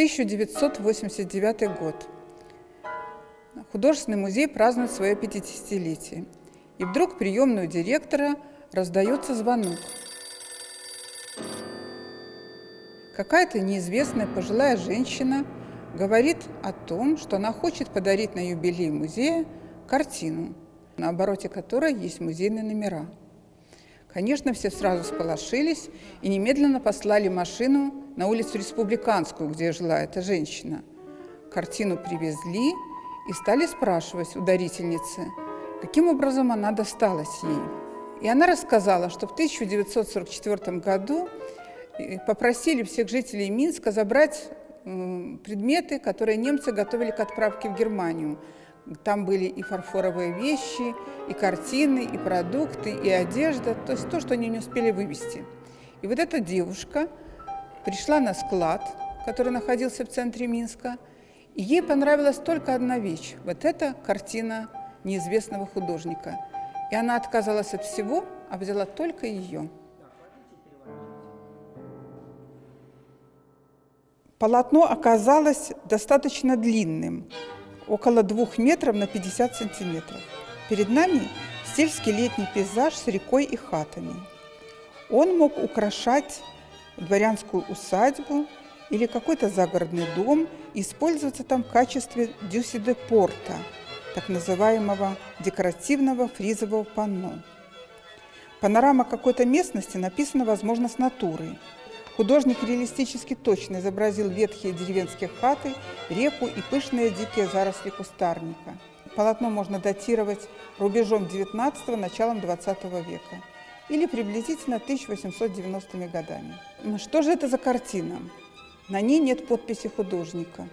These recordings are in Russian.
1989 год. Художественный музей празднует свое 50-летие. И вдруг в приемную директора раздается звонок. Какая-то неизвестная пожилая женщина говорит о том, что она хочет подарить на юбилей музея картину, на обороте которой есть музейные номера. Конечно, все сразу всполошились и немедленно послали машину на улицу Республиканскую, где жила эта женщина. Картину привезли и стали спрашивать у дарительницы, каким образом она досталась ей. И она рассказала, что в 1944 году попросили всех жителей Минска забрать предметы, которые немцы готовили к отправке в Германию. Там были и фарфоровые вещи, и картины, и продукты, и одежда, то есть то, что они не успели вывезти. И вот эта девушка пришла на склад, который находился в центре Минска, и ей понравилась только одна вещь. Вот эта картина неизвестного художника. И она отказалась от всего, а взяла только ее. Полотно оказалось достаточно длинным, около 2 метров на 50 сантиметров. Перед нами сельский летний пейзаж с рекой и хатами. Он мог украшать дворянскую усадьбу или какой-то загородный дом и использоваться там в качестве дюси-де-порта, так называемого декоративного фризового панно. Панорама какой-то местности написана, возможно, с натуры. Художник реалистически точно изобразил ветхие деревенские хаты, реку и пышные дикие заросли кустарника. Полотно можно датировать рубежом XIX – началом XX века или приблизительно 1890-ми годами. Что же это за картина? На ней нет подписи художника.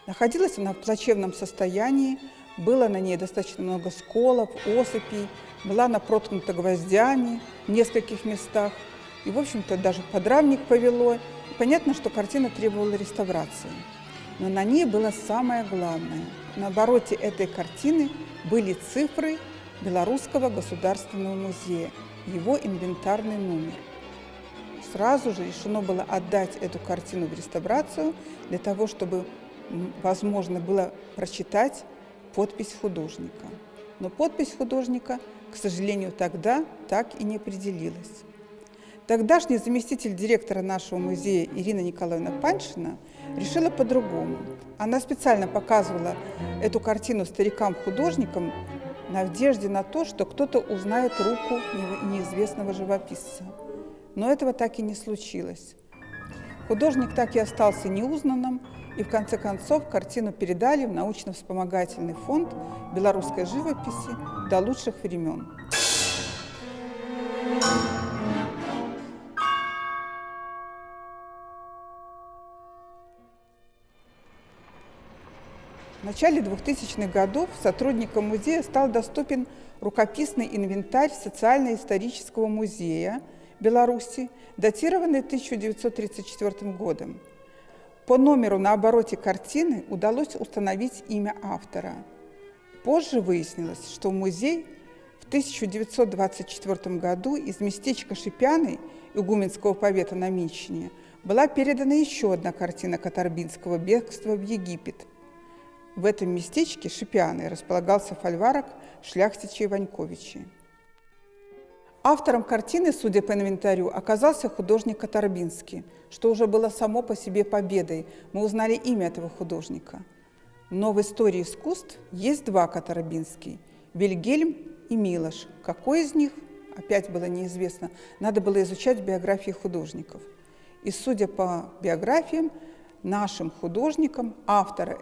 Находилась она в плачевном состоянии, было на ней достаточно много сколов, осыпей, была она проткнута гвоздями в нескольких местах. И, в общем-то, даже подрамник повело. Понятно, что картина требовала реставрации. Но на ней было самое главное. На обороте этой картины были цифры Белорусского государственного музея, его инвентарный номер. Сразу же решено было отдать эту картину в реставрацию для того, чтобы возможно было прочитать подпись художника. Но подпись художника, к сожалению, тогда так и не определилась. Тогдашний заместитель директора нашего музея Ирина Николаевна Паншина решила по-другому. Она специально показывала эту картину старикам-художникам в надежде на то, что кто-то узнает руку неизвестного живописца. Но этого так и не случилось. Художник так и остался неузнанным, и в конце концов картину передали в научно-вспомогательный фонд белорусской живописи до лучших времен. В начале 2000-х годов сотрудникам музея стал доступен рукописный инвентарь Социально-исторического музея Беларуси, датированный 1934 годом. По номеру на обороте картины удалось установить имя автора. Позже выяснилось, что в музей в 1924 году из местечка Шипяны игуменского повета на Минщине была передана еще одна картина Катарбинского «Бегство в Египет». В этом местечке Шипяны располагался фольварок шляхтичей Ваньковичей. Автором картины, судя по инвентарю, оказался художник Катарбинский, что уже было само по себе победой. Мы узнали имя этого художника. Но в истории искусств есть 2 Катарбинские – Вильгельм и Милош. Какой из них, опять было неизвестно, надо было изучать биографии художников. И судя по биографиям, нашим художником, автора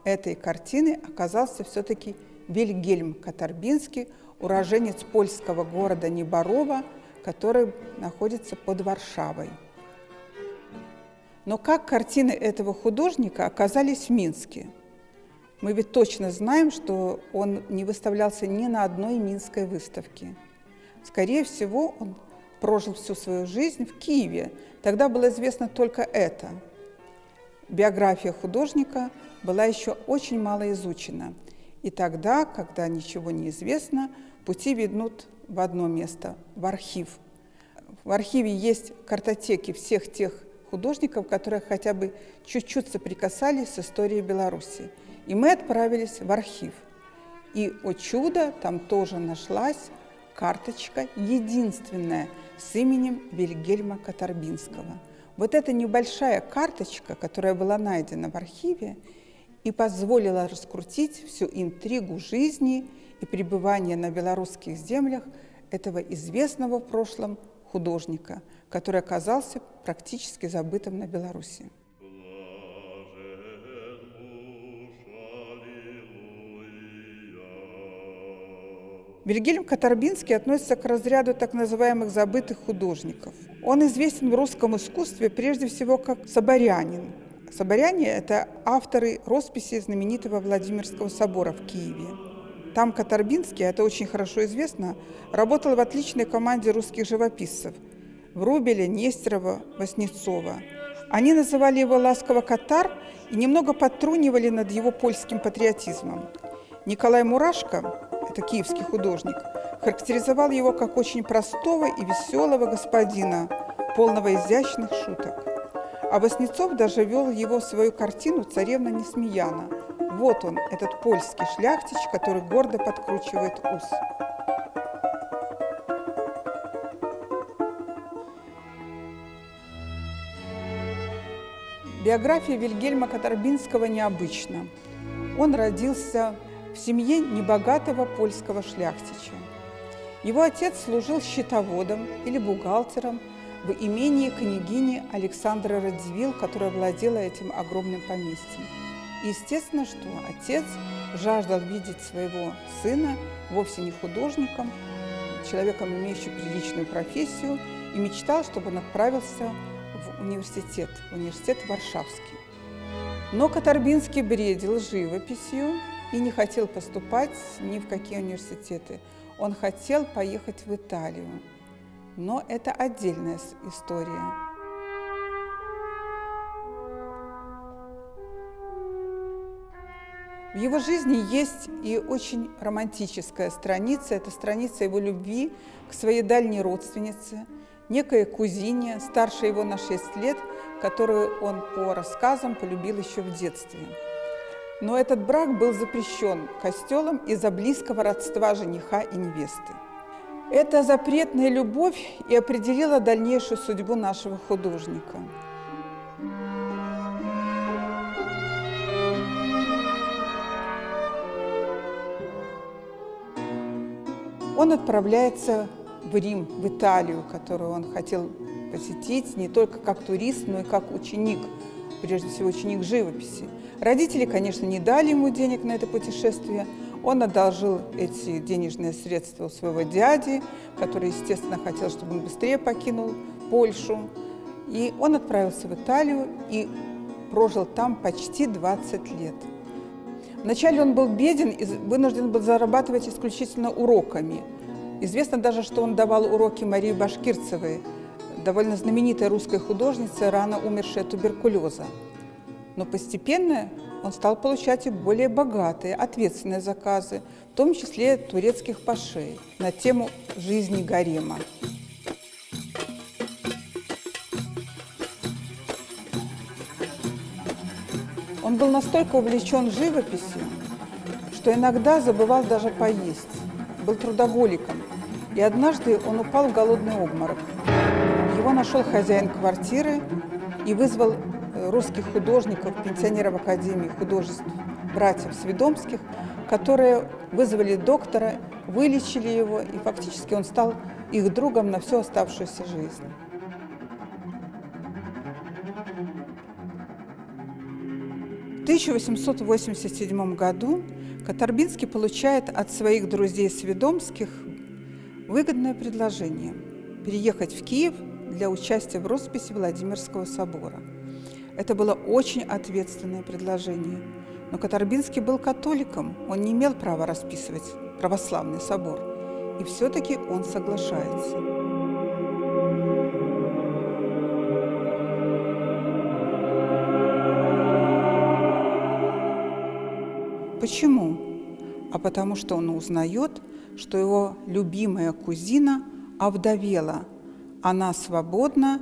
этой картины оказался все-таки Вильгельм Катарбинский, уроженец польского города Неборова, который находится под Варшавой. Но как картины этого художника оказались в Минске? Мы ведь точно знаем, что он не выставлялся ни на одной минской выставке. Скорее всего, он прожил всю свою жизнь в Киеве. Тогда было известно только это. Биография художника была еще очень мало изучена. И тогда, когда ничего не известно, пути ведут в одно место – в архив. В архиве есть картотеки всех тех художников, которые хотя бы чуть-чуть соприкасались с историей Беларуси. И мы отправились в архив. И, о чудо, там тоже нашлась карточка, единственная, с именем Вильгельма Катарбинского. Вот эта небольшая карточка, которая была найдена в архиве, и позволила раскрутить всю интригу жизни и пребывания на белорусских землях этого известного в прошлом художника, который оказался практически забытым на Беларуси. Вильгельм Катарбинский относится к разряду так называемых забытых художников. Он известен в русском искусстве прежде всего как соборянин. Соборяне – это авторы росписи знаменитого Владимирского собора в Киеве. Там Катарбинский, это очень хорошо известно, работал в отличной команде русских живописцев – Врубеля, Нестерова, Васнецова. Они называли его ласково «Катар» и немного подтрунивали над его польским патриотизмом. Николай Мурашко, это киевский художник, характеризовал его как очень простого и веселого господина, полного изящных шуток. А Васнецов даже вел его в свою картину «Царевна Несмеяна». Вот он, этот польский шляхтич, который гордо подкручивает ус. Биография Вильгельма Катарбинского необычна. Он родился в семье небогатого польского шляхтича. Его отец служил счетоводом или бухгалтером в имении княгини Александры Радзивилл, которая владела этим огромным поместьем. И естественно, что отец жаждал видеть своего сына вовсе не художником, человеком, имеющим приличную профессию, и мечтал, чтобы он отправился в университет Варшавский. Но Катарбинский бредил живописью и не хотел поступать ни в какие университеты. Он хотел поехать в Италию. Но это отдельная история. В его жизни есть и очень романтическая страница. Это страница его любви к своей дальней родственнице, некой кузине, старше его на 6 лет, которую он по рассказам полюбил еще в детстве. Но этот брак был запрещен костелом из-за близкого родства жениха и невесты. Эта запретная любовь и определила дальнейшую судьбу нашего художника. Он отправляется в Рим, в Италию, которую он хотел посетить не только как турист, но и как ученик, прежде всего ученик живописи. Родители, конечно, не дали ему денег на это путешествие. Он одолжил эти денежные средства у своего дяди, который, естественно, хотел, чтобы он быстрее покинул Польшу. И он отправился в Италию и прожил там почти 20 лет. Вначале он был беден и вынужден был зарабатывать исключительно уроками. Известно даже, что он давал уроки Марии Башкирцевой, довольно знаменитой русской художнице, рано умершей от туберкулеза. Но постепенно он стал получать и более богатые, ответственные заказы, в том числе турецких пашей, на тему жизни гарема. Он был настолько увлечен живописью, что иногда забывал даже поесть, был трудоголиком. И однажды он упал в голодный обморок. Его нашел хозяин квартиры и вызвал русских художников, пенсионеров Академии художеств, братьев Свидомских, которые вызвали доктора, вылечили его, и фактически он стал их другом на всю оставшуюся жизнь. В 1887 году Катарбинский получает от своих друзей Свидомских выгодное предложение – переехать в Киев для участия в росписи Владимирского собора. Это было очень ответственное предложение, но Катарбинский был католиком, он не имел права расписывать православный собор, и все-таки он соглашается. Почему? А потому что он узнает, что его любимая кузина овдовела, она свободна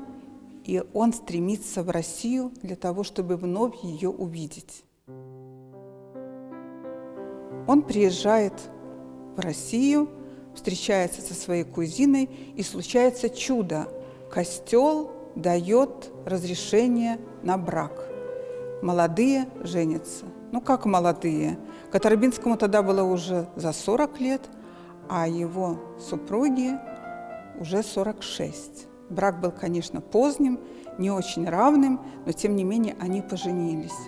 и он стремится в Россию для того, чтобы вновь ее увидеть. Он приезжает в Россию, встречается со своей кузиной, и случается чудо. Костел дает разрешение на брак. Молодые женятся. Ну, как молодые? Катарбинскому тогда было уже за 40 лет, а его супруге уже 46. Брак был, конечно, поздним, не очень равным, но, тем не менее, они поженились.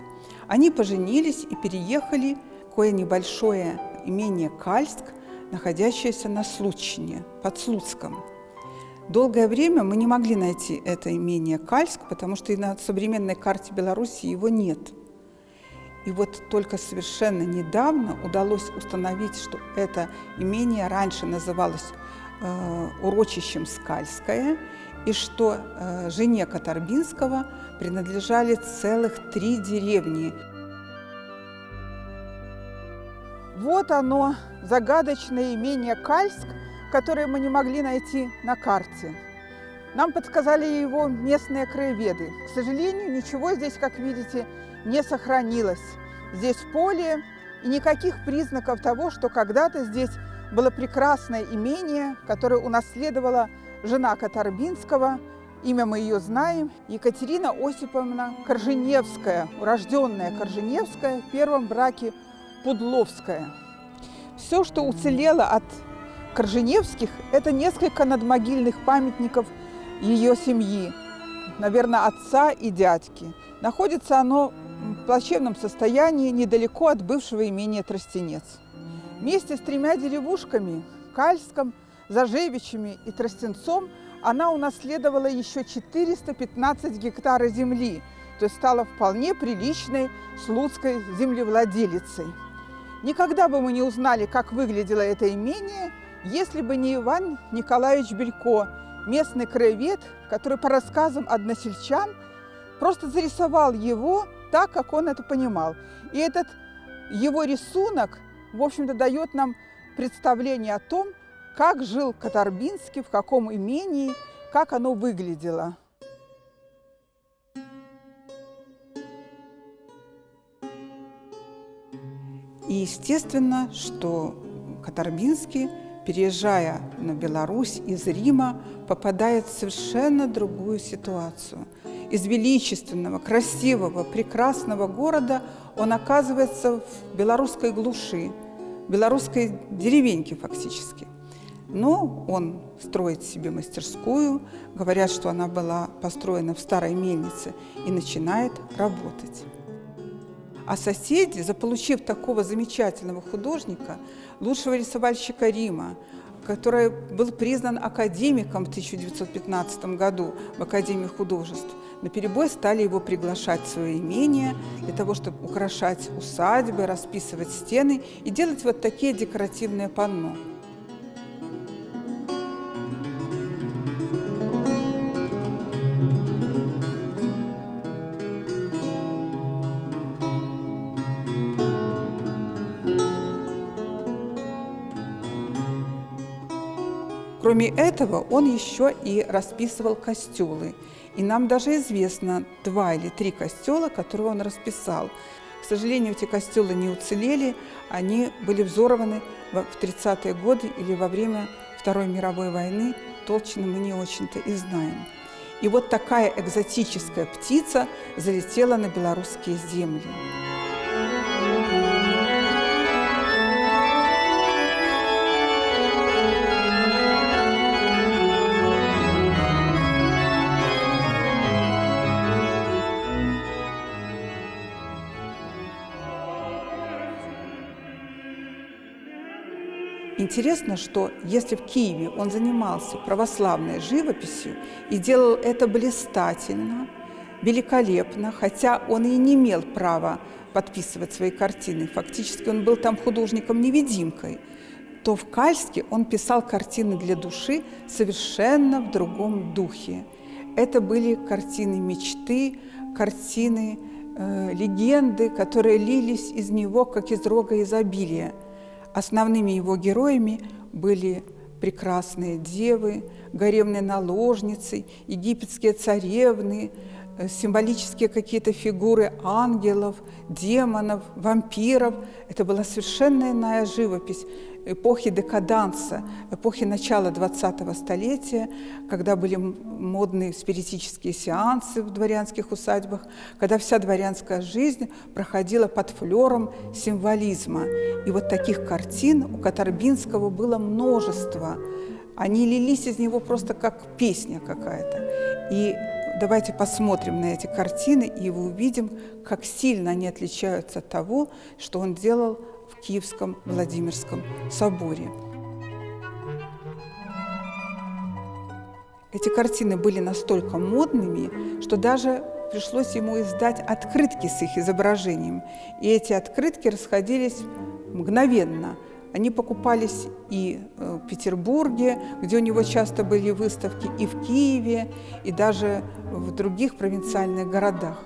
Они поженились и переехали в такое небольшое имение Кальск, находящееся на Случине, под Слуцком. Долгое время мы не могли найти это имение Кальск, потому что и на современной карте Беларуси его нет. И вот только совершенно недавно удалось установить, что это имение раньше называлось урочищем Скальское, и что жене Катарбинского принадлежали целых 3 деревни. Вот оно, загадочное имение Кальск, которое мы не могли найти на карте. Нам подсказали его местные краеведы. К сожалению, ничего здесь, как видите, не сохранилось. Здесь поле, и никаких признаков того, что когда-то здесь было прекрасное имение, которое унаследовала жена Катарбинского. Имя мы ее знаем. Екатерина Осиповна Корженевская, урожденная Корженевская, в первом браке Пудловская. Все, что уцелело от Корженевских, это несколько надмогильных памятников ее семьи, наверное, отца и дядьки. Находится оно в плачевном состоянии недалеко от бывшего имения Тростенец. Вместе с 3 деревушками – Кальском, Зажевичами и Тростенцом – она унаследовала еще 415 гектаров земли, то есть стала вполне приличной слуцкой землевладелицей. Никогда бы мы не узнали, как выглядело это имение, если бы не Иван Николаевич Белько, местный краевед, который по рассказам односельчан просто зарисовал его так, как он это понимал. И этот его рисунок, в общем-то, дает нам представление о том, как жил Катарбинский, в каком имении, как оно выглядело. И естественно, что Катарбинский, переезжая на Беларусь из Рима, попадает в совершенно другую ситуацию. Из величественного, красивого, прекрасного города он оказывается в белорусской глуши, белорусской деревеньке фактически. Но он строит себе мастерскую, говорят, что она была построена в старой мельнице, и начинает работать. А соседи, заполучив такого замечательного художника, лучшего рисовальщика Рима, который был признан академиком в 1915 году в Академии художеств, наперебой стали его приглашать в свое имение для того, чтобы украшать усадьбы, расписывать стены и делать вот такие декоративные панно. Кроме этого, он еще и расписывал костелы. И нам даже известно 2 или 3 костела, которые он расписал. К сожалению, эти костелы не уцелели, они были взорваны в 30-е годы или во время Второй мировой войны. Точно мы не очень-то и знаем. И вот такая экзотическая птица залетела на белорусские земли. Интересно, что если в Киеве он занимался православной живописью и делал это блистательно, великолепно, хотя он и не имел права подписывать свои картины, фактически он был там художником-невидимкой, то в Кальске он писал картины для души совершенно в другом духе. Это были картины мечты, картины легенды, которые лились из него, как из рога изобилия. Основными его героями были прекрасные девы, гаремные наложницы, египетские царевны, символические какие-то фигуры ангелов, демонов, вампиров. Это была совершенно иная живопись эпохи декаданса, эпохи начала 20-го столетия, когда были модные спиритические сеансы в дворянских усадьбах, когда вся дворянская жизнь проходила под флером символизма. И вот таких картин у Катарбинского было множество. Они лились из него просто как песня какая-то. И давайте посмотрим на эти картины, и вы увидим, как сильно они отличаются от того, что он делал в Киевском Владимирском соборе. Эти картины были настолько модными, что даже пришлось ему издать открытки с их изображением. И эти открытки расходились мгновенно. Они покупались и в Петербурге, где у него часто были выставки, и в Киеве, и даже в других провинциальных городах.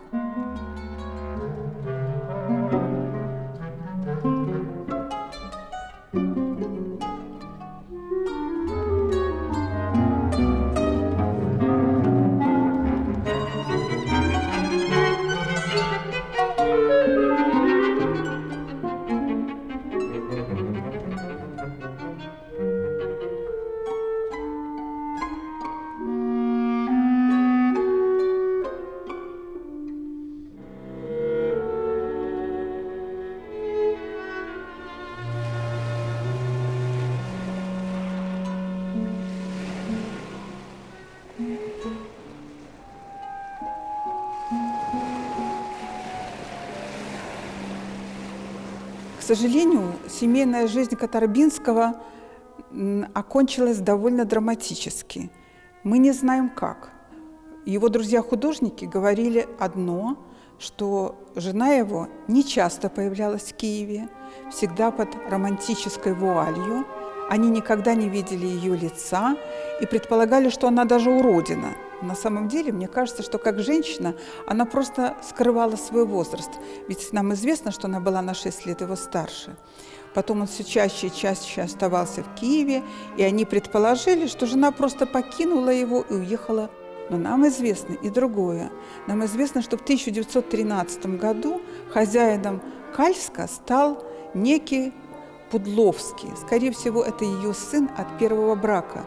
К сожалению, семейная жизнь Катарбинского окончилась довольно драматически. Мы не знаем как. Его друзья-художники говорили одно, что жена его не часто появлялась в Киеве, всегда под романтической вуалью. Они никогда не видели ее лица и предполагали, что она даже уродина. На самом деле, мне кажется, что как женщина она просто скрывала свой возраст. Ведь нам известно, что она была на 6 лет его старше. Потом он все чаще и чаще оставался в Киеве, и они предположили, что жена просто покинула его и уехала. Но нам известно и другое. Нам известно, что в 1913 году хозяином Кальска стал некий Пудловский. Скорее всего, это ее сын от первого брака.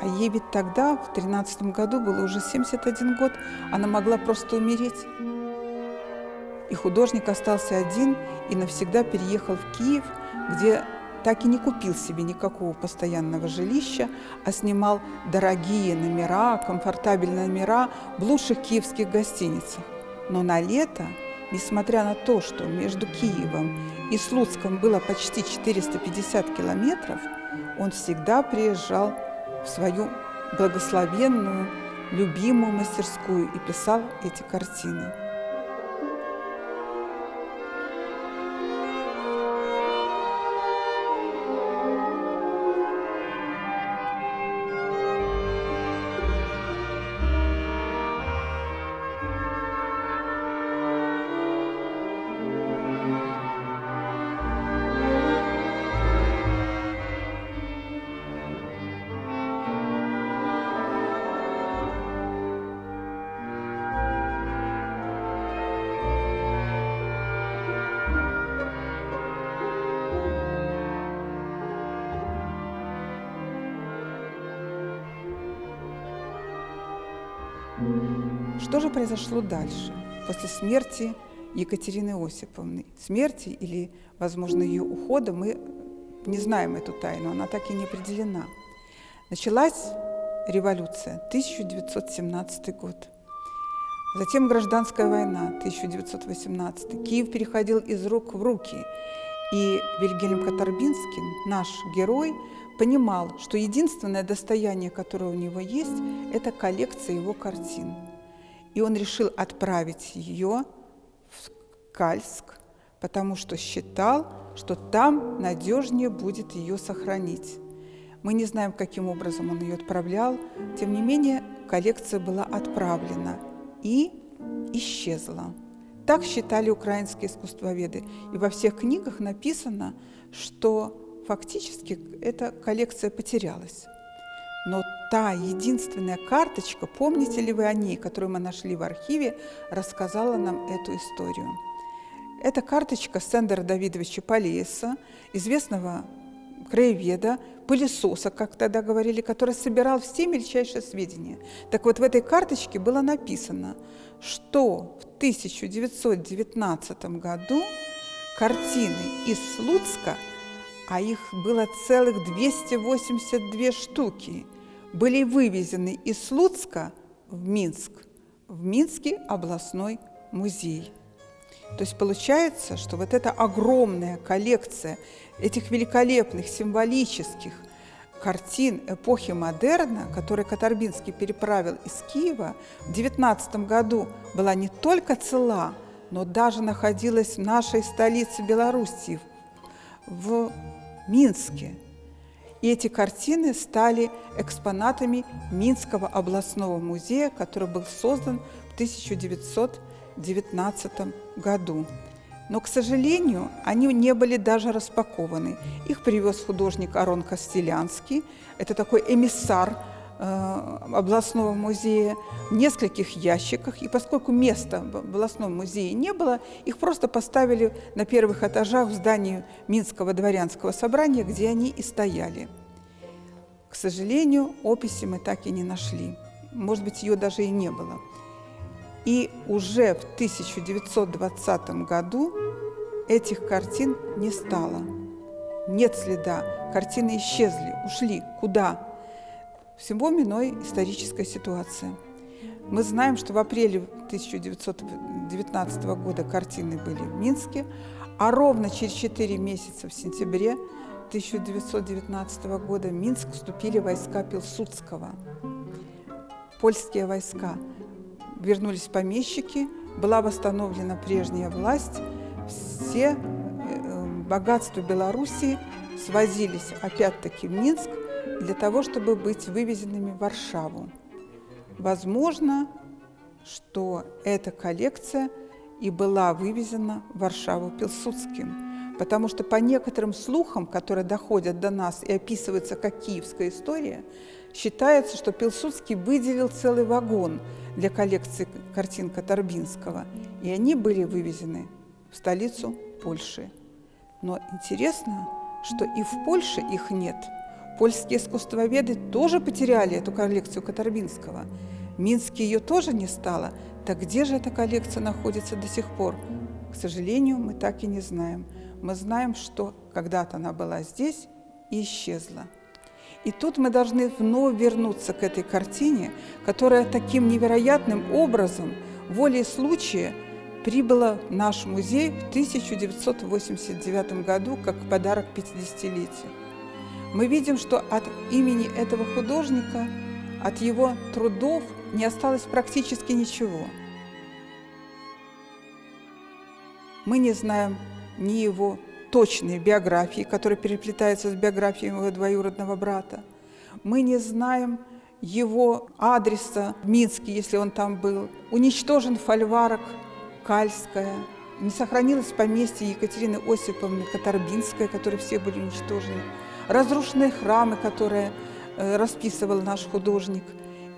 А ей ведь тогда, в 13 году, было уже 71 год, она могла просто умереть. И художник остался один и навсегда переехал в Киев, где так и не купил себе никакого постоянного жилища, а снимал дорогие номера, комфортабельные номера в лучших киевских гостиницах. Но на лето, несмотря на то, что между Киевом и Слуцком было почти 450 километров, он всегда приезжал в свою благословенную, любимую мастерскую и писал эти картины. Что же произошло дальше, после смерти Екатерины Осиповны? Смерти или, возможно, ее ухода, мы не знаем эту тайну, она так и не определена. Началась революция, 1917 год. Затем гражданская война, 1918. Киев переходил из рук в руки. И Вильгельм Катарбинский, наш герой, понимал, что единственное достояние, которое у него есть, это коллекция его картин. И он решил отправить ее в Кальск, потому что считал, что там надежнее будет ее сохранить. Мы не знаем, каким образом он ее отправлял, тем не менее коллекция была отправлена и исчезла. Так считали украинские искусствоведы. И во всех книгах написано, что фактически эта коллекция потерялась. Но та единственная карточка, помните ли вы о ней, которую мы нашли в архиве, рассказала нам эту историю. Это карточка Сендера Давидовича Полеса, известного краеведа, пылесоса, как тогда говорили, который собирал все мельчайшие сведения. Так вот, в этой карточке было написано, что в 1919 году картины из Слуцка, а их было целых 282 штуки, были вывезены из Слуцка в Минск, в Минский областной музей. То есть получается, что вот эта огромная коллекция этих великолепных символических картин эпохи модерна, которые Катарбинский переправил из Киева, в 19 году была не только цела, но даже находилась в нашей столице Белоруссии, в Минске. И эти картины стали экспонатами Минского областного музея, который был создан в 1919 году. Но, к сожалению, они не были даже распакованы. Их привез художник Арон Костелянский, это такой эмиссар областного музея, в нескольких ящиках. И поскольку места в областном музее не было, их просто поставили на первых этажах в здании Минского дворянского собрания, где они и стояли. К сожалению, описи мы так и не нашли. Может быть, ее даже и не было. И уже в 1920 году этих картин не стало. Нет следа. Картины исчезли, ушли. Куда? Всему виной историческая ситуация. Мы знаем, что в апреле 1919 года картины были в Минске, а ровно через 4 месяца, в сентябре 1919 года, в Минск вступили войска Пилсудского. Польские войска. Вернулись помещики, была восстановлена прежняя власть, все богатства Белоруссии свозились опять-таки в Минск для того, чтобы быть вывезенными в Варшаву. Возможно, что эта коллекция и была вывезена в Варшаву Пилсудским, потому что по некоторым слухам, которые доходят до нас и описываются как киевская история, считается, что Пилсудский выделил целый вагон для коллекции картин Катарбинского, и они были вывезены в столицу Польши. Но интересно, что и в Польше их нет. Польские искусствоведы тоже потеряли эту коллекцию Катарбинского. В Минске ее тоже не стало. Так где же эта коллекция находится до сих пор? К сожалению, мы так и не знаем. Мы знаем, что когда-то она была здесь и исчезла. И тут мы должны вновь вернуться к этой картине, которая таким невероятным образом, волей случая, прибыла в наш музей в 1989 году как подарок 50-летию. Мы видим, что от имени этого художника, от его трудов не осталось практически ничего. Мы не знаем ни его точной биографии, которая переплетается с биографией его двоюродного брата. Мы не знаем его адреса в Минске, если он там был. Уничтожен фольварок Кальская. Не сохранилось поместье Екатерины Осиповны Катарбинской, которые все были уничтожены. Разрушенные храмы, которые расписывал наш художник.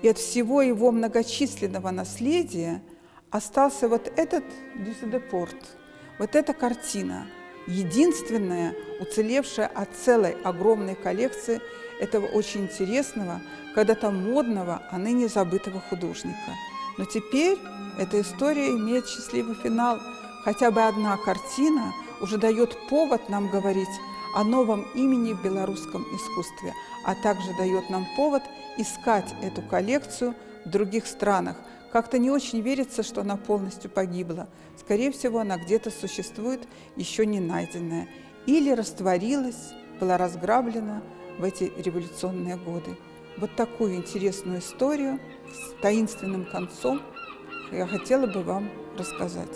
И от всего его многочисленного наследия остался вот этот дюсседепорт, вот эта картина, единственная, уцелевшая от целой огромной коллекции этого очень интересного, когда-то модного, а ныне забытого художника. Но теперь эта история имеет счастливый финал. Хотя бы одна картина уже дает повод нам говорить о новом имени в белорусском искусстве, а также дает нам повод искать эту коллекцию в других странах. Как-то не очень верится, что она полностью погибла. Скорее всего, она где-то существует, еще не найденная. Или растворилась, была разграблена в эти революционные годы. Вот такую интересную историю с таинственным концом я хотела бы вам рассказать.